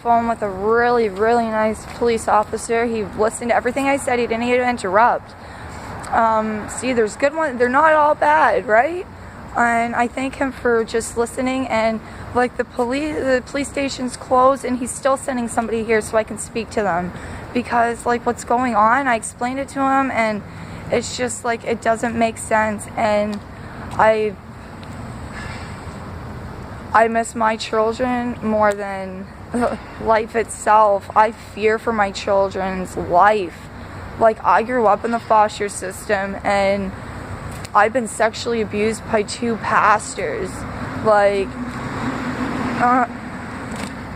phone with a really, really nice police officer. He listened to everything I said. He didn't even interrupt. See, there's good ones. They're not all bad, right? And I thank him for just listening. And like the police station's closed, and he's still sending somebody here so I can speak to them, because like what's going on, I explained it to him, and it's just like it doesn't make sense. And I miss my children more than life itself. I fear for my children's life. Like, I grew up in the foster system, and I've been sexually abused by 2 pastors. Like,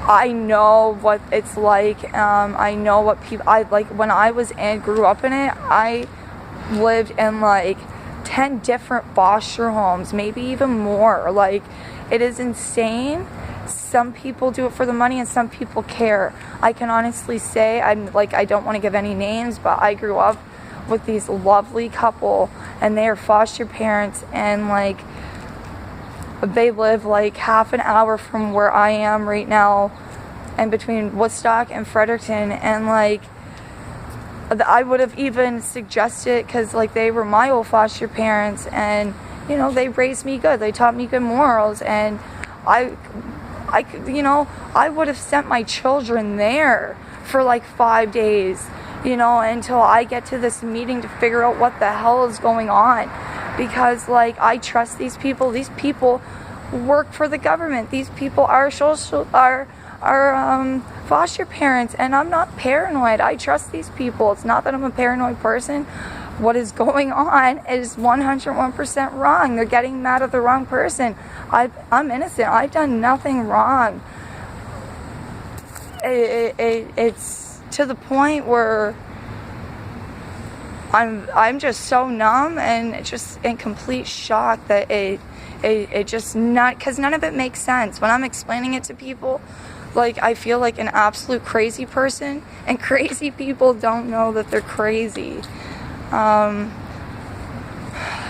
I know what it's like. I know what people, when I grew up in it, I lived in like 10 different foster homes, maybe even more. Like, it is insane. Some people do it for the money and some people care. I can honestly say, I don't want to give any names, but I grew up with these lovely couple, and they are foster parents, and like they live like half an hour from where I am right now, and between Woodstock and Fredericton. And like I would have even suggested, because like they were my old foster parents, and you know, they raised me good, they taught me good morals, and I would have sent my children there for like 5 days, you know, until I get to this meeting to figure out what the hell is going on. Because like I trust these people. These people work for the government. These people are foster parents, and I'm not paranoid. I trust these people. It's not that I'm a paranoid person. What is going on is 101% wrong. They're getting mad at the wrong person. I'm innocent. I've done nothing wrong. It's to the point where I'm just so numb and just in complete shock that it just not, because none of it makes sense. When I'm explaining it to people, like I feel like an absolute crazy person, and crazy people don't know that they're crazy.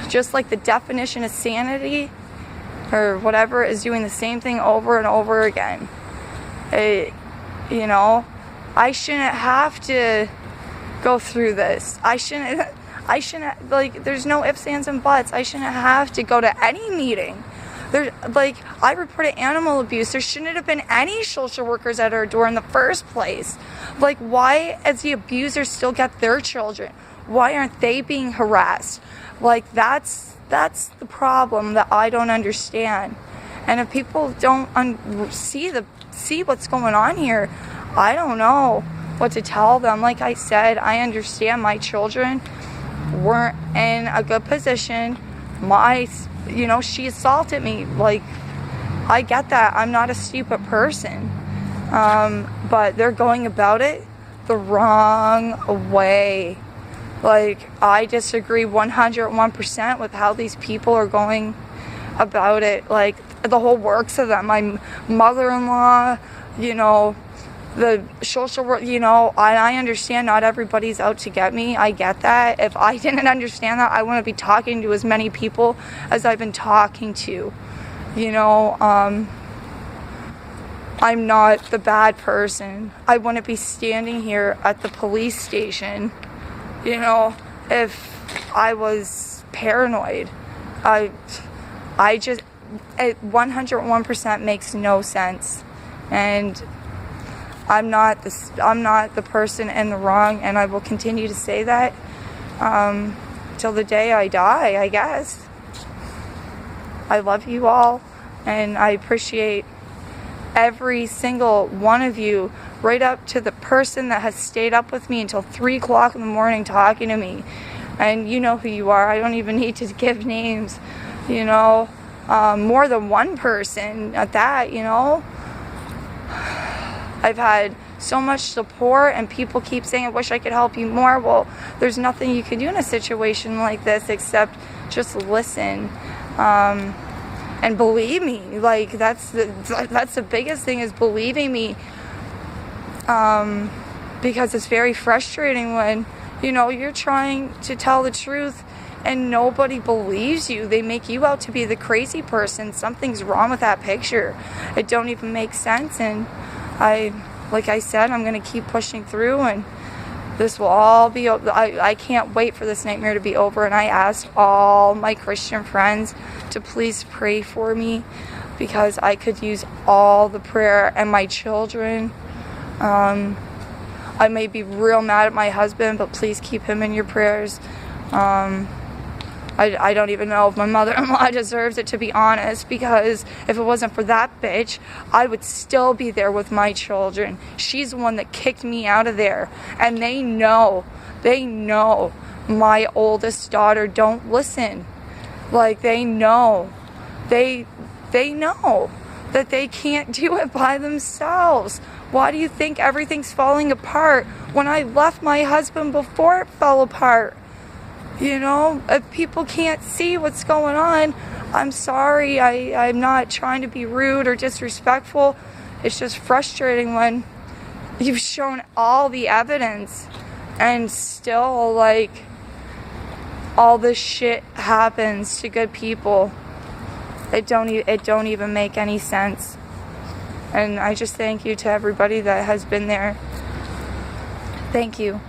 Just like the definition of sanity or whatever is doing the same thing over and over again. I shouldn't have to go through this. I shouldn't, like, there's no ifs, ands, and buts. I shouldn't have to go to any meeting. I reported animal abuse. There shouldn't have been any social workers at our door in the first place. Like, why does the abuser still get their children? Why aren't they being harassed? Like, that's the problem that I don't understand. And if people don't see what's going on here, I don't know what to tell them. Like I said, I understand my children weren't in a good position. She assaulted me. Like, I get that. I'm not a stupid person. But they're going about it the wrong way. Like, I disagree 101% with how these people are going about it. Like, the whole works of them. My mother-in-law, the social work, I understand not everybody's out to get me. I get that. If I didn't understand that, I wouldn't be talking to as many people as I've been talking to. I'm not the bad person. I wouldn't be standing here at the police station, if I was paranoid. It 101% makes no sense. And I'm not the person in the wrong, and I will continue to say that till the day I die, I guess. I love you all, and I appreciate every single one of you, right up to the person that has stayed up with me until 3 o'clock in the morning talking to me. And you know who you are. I don't even need to give names, more than one person at that, I've had so much support, and people keep saying, I wish I could help you more. Well, there's nothing you can do in a situation like this except just listen. And believe me. Like, that's the biggest thing, is believing me. Because it's very frustrating when, you're trying to tell the truth and nobody believes you. They make you out to be the crazy person. Something's wrong with that picture. It don't even make sense. And like I said, I'm going to keep pushing through, and this will all be, I can't wait for this nightmare to be over. And I asked all my Christian friends to please pray for me, because I could use all the prayer, and my children. I may be real mad at my husband, but please keep him in your prayers. I don't even know if my mother-in-law deserves it, to be honest, because if it wasn't for that bitch, I would still be there with my children. She's the one that kicked me out of there, and they know my oldest daughter don't listen. Like, they know that they can't do it by themselves. Why do you think everything's falling apart when I left my husband before it fell apart? You know, if people can't see what's going on, I'm sorry. I'm not trying to be rude or disrespectful. It's just frustrating when you've shown all the evidence and still, like, all this shit happens to good people. It don't even make any sense. And I just thank you to everybody that has been there. Thank you.